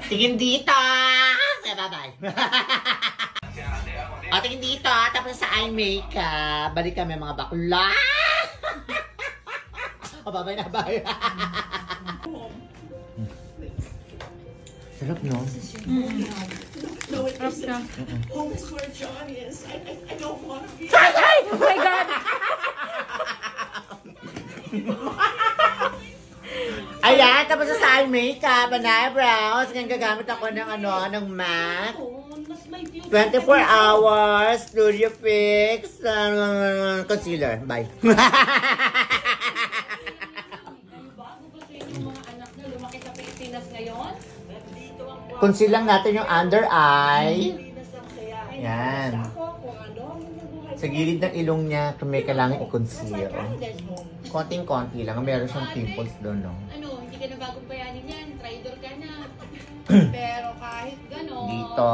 Tingin dito! Bye-bye! O, tingin dito. Tapos sa eye makeup. Balik kami mga bakla. O, bye-bye na, bye. Sarap, no? No, it's home is where John is. I don't want to be. Ay! Oh my God! Ayan, tapos sa eye makeup and eyebrows. Ngayon gagamit ako ng ng MAC. 24 hours, Studio Fix, concealer. Bye. Conceal lang natin yung under eye. Yan. Sa gilid ng ilong niya, may kailangan i-conceal. Konting-konti lang. Meron siyang pimples doon, no? Ano, hindi ka na bagong bayanin yan. Traidor ka na. Pero kahit gano'n, Dito.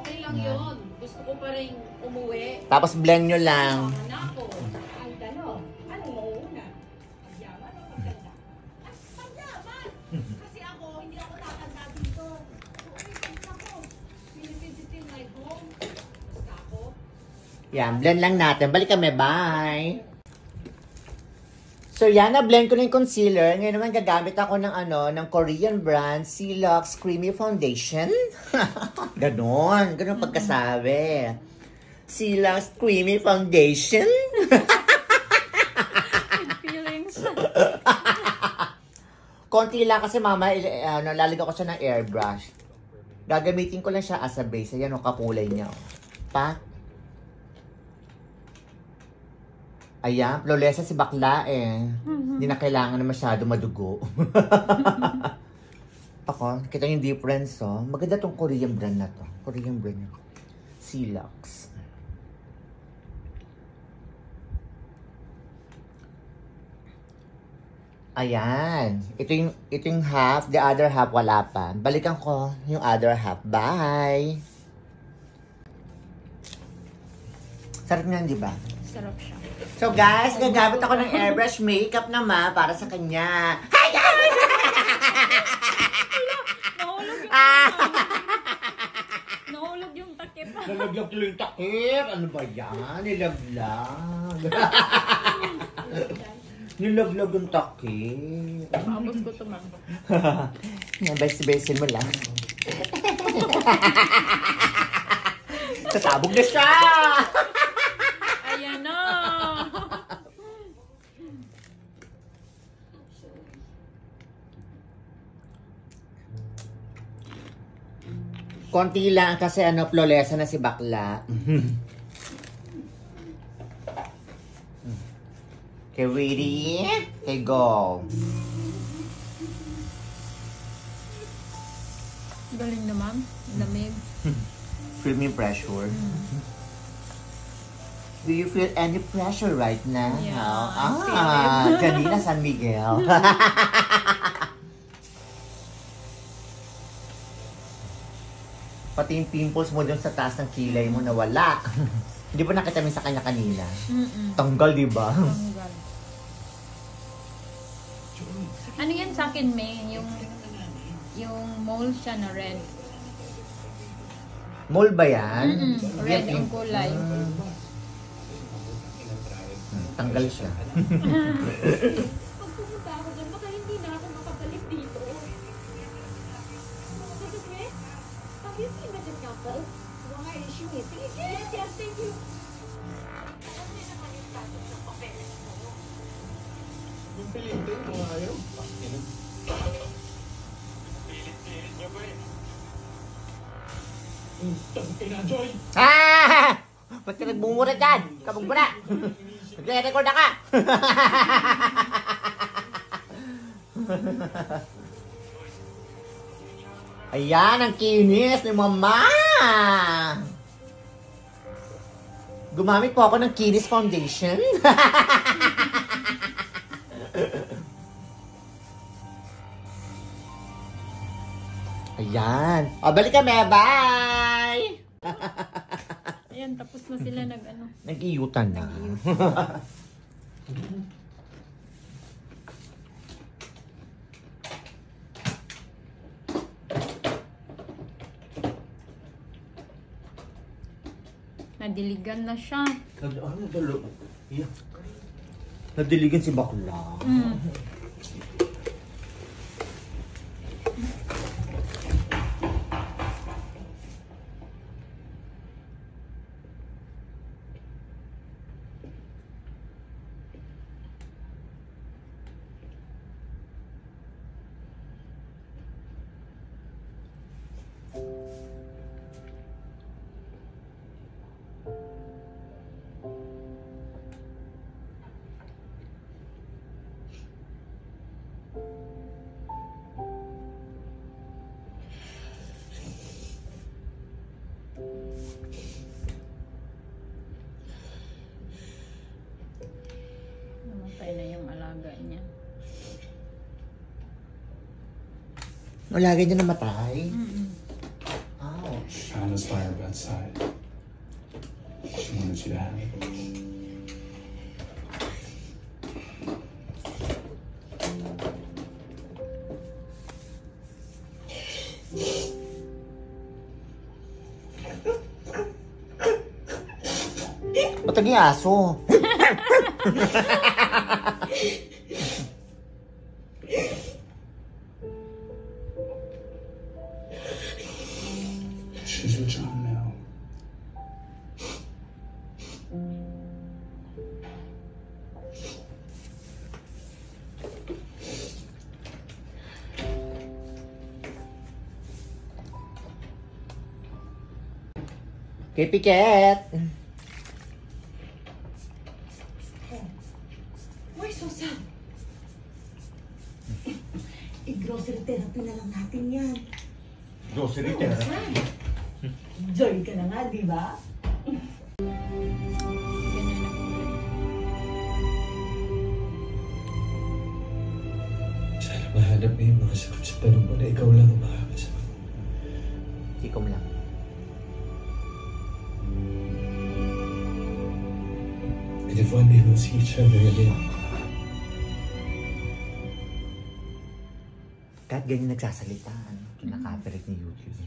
okay lang yun. Gusto ko pa rin umuwi. Tapos blend nyo lang. Anak ko. Ang gano'n. Anong mauuna? Pagyaman o pagkanda? Pagyaman! Kasi ako, hindi ako tatanda dito. Ako, Philippines is still my home. Basta ako. Yan, blend lang natin. Balik kami, bye! So yan, na-blend ko na yung concealer. Ngayon naman gagamit ako ng ng Korean brand, Silux Creamy Foundation. Ganon pagkasabi. Silux Creamy Foundation. Feelings. Konti lang kasi mama, lalagyan ko siya ng airbrush. Gagamitin ko lang siya as a base. Ayan o, kakulay niya. Pa. Ayan, flawless si bakla eh. Hindi na kailangan na masyado madugo. Ako, kita yung difference oh. Maganda tong Korean brand na to. Korean brand na to. Silux. Ayan. Ito yung half. The other half wala pa. Balikan ko yung other half. Bye! Sarap nga, di ba? Sarap siya. So guys, gagamit ako ng airbrush makeup naman para sa kanya. Hi guys! Nahulog yung takip. Nalaglag tuloy yung takip. Ano ba yan? Nilaglag. Nilaglag yung takip. Maabos ko ito, ma'am. Yan, besi-besin mo lang. Sasabog na siya! Ayan na! Konti lang kasi flawless na si bakla. Okay, ready? Okay, go. Galing na, ma'am. Lamig. Feel me pressure. Do you feel any pressure right now? Yeah, Kanina San Miguel. Pati yung pimples mo dun sa taas ng kilay mo nawala. Hindi pa nakita mo sa kanya kanina. Tanggal, di ba? Tanggal. Ano yan sa akin, May? Yung mole siya na red. Mole ba yan? Red yung kulay. Tanggal siya. Pag pumunta ako dyan, baka hindi na ako makabalik dito. Kasi, have you seen the couple? Why is she missing? Yes, thank you. Alam niyo naman yung status ng papeles mo. Yung pilintin mo ayaw. Pilit-pilit niyo ba eh? Tabi na, Joy! Ba't ka nagmumura dyan? Kabog mo na! Nagre-record na ka! Ayan, ang kinis ni Mama! Gumamit po ako ng Kinis Foundation. Ayan. O, balik kami. Bye! Ayan, tapos na sila Nag-iyutan na. Nadiligan na siya. Nadiligan si bakla. Namatay na yung alaga niya. Alaga niya namatay? Ouch. Anna's by her bedside. She wanted you to have it. Ba't naging aso? She's with John now. Kay Piket. Uy, Susan! I-grocery therapy na lang natin yan. Grocery therapy? Joy ka na nga, di ba? Sana mahanap mo yung mga sagot sa tanong mo na ikaw lang ang makakasagot. Ikaw lang. And if one day we'll see each other again, Kahit ganyan nagsasalita, kinaka-copyright ni YouTube.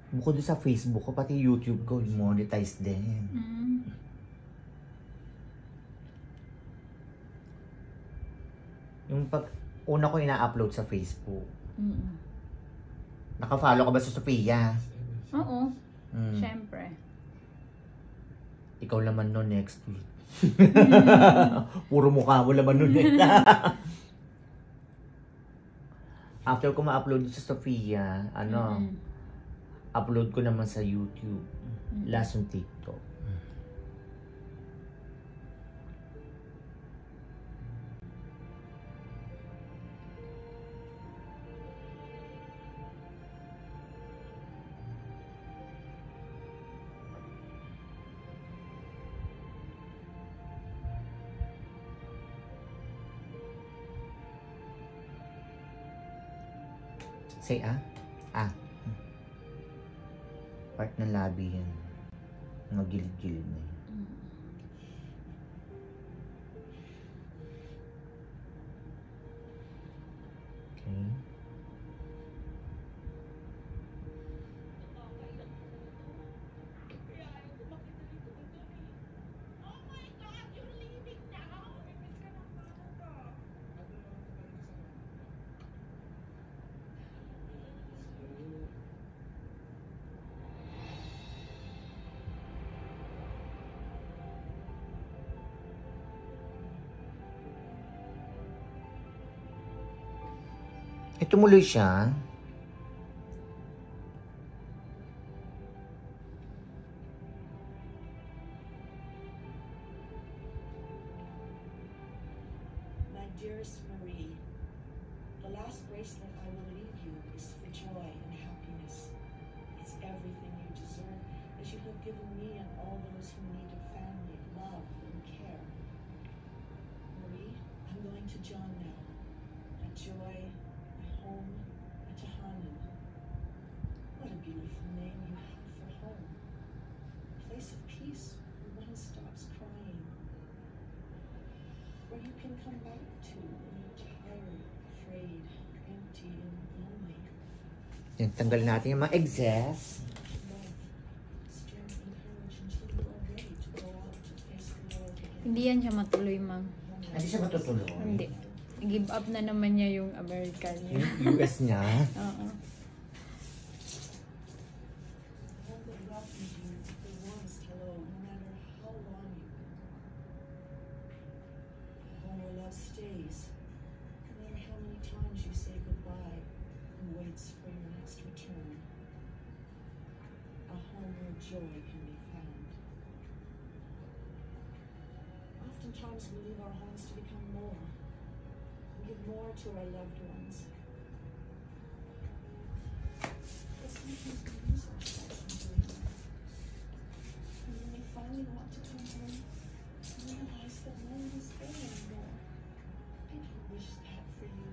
Bukod doon sa Facebook ko, pati YouTube ko, monetize din. Yung pag una ko ina-upload sa Facebook. Naka-follow ka ba sa Sophia? Oo. Siyempre. Ikaw laman no next week. Puro mukha mo laman nun eh. After ko ma-upload sa Sophia, upload ko naman sa YouTube. Last on TikTok. Say part ng labi yan. Mga gilid-gilid na yun. Okay. Tumuloy siya. My dearest Marie, the last bracelet I will leave you is for joy and happiness. It's everything you deserve, as you have given me and all those who need a family, love, and care. Marie, I'm going to John now. My joy, my home, my Tahanan. What a beautiful name you have for home. A place of peace where one stops crying. Where you can come back to when you're tired, afraid, empty, and lonely. Yan, tanggal natin yung mga excess. Love, Hindi yan siya matuloy, ma'am. Hindi siya matutuloy. Hindi. Give up na naman niya yung American niya. Yung US niya. Oo. Home that welcomes you with the warmest hello, no matter how long you've been gone. A home where love stays, no matter how many times you say goodbye and waits for your next return. A home where joy can be found. Oftentimes we leave our homes to become more. We give more to our loved ones. But sometimes we lose ourselves in doing that. And when we finally want to come home, we realize that no one is there anymore. I don't wish that for you.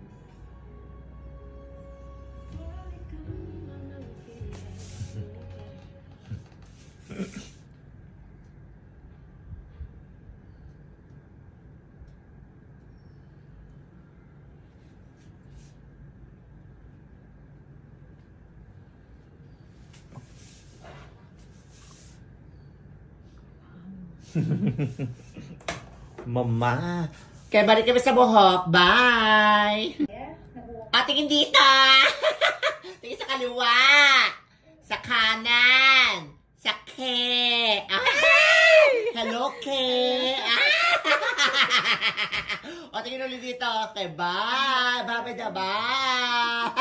Mama. Kaya balik kami sa buhok. Bye! Tingin dito! Tingin sa kaliwa! Sa kanan! Sa Ke! Ay! Hello, Ke! Tingin ulit dito. Okay, bye! Bye, bye, bye!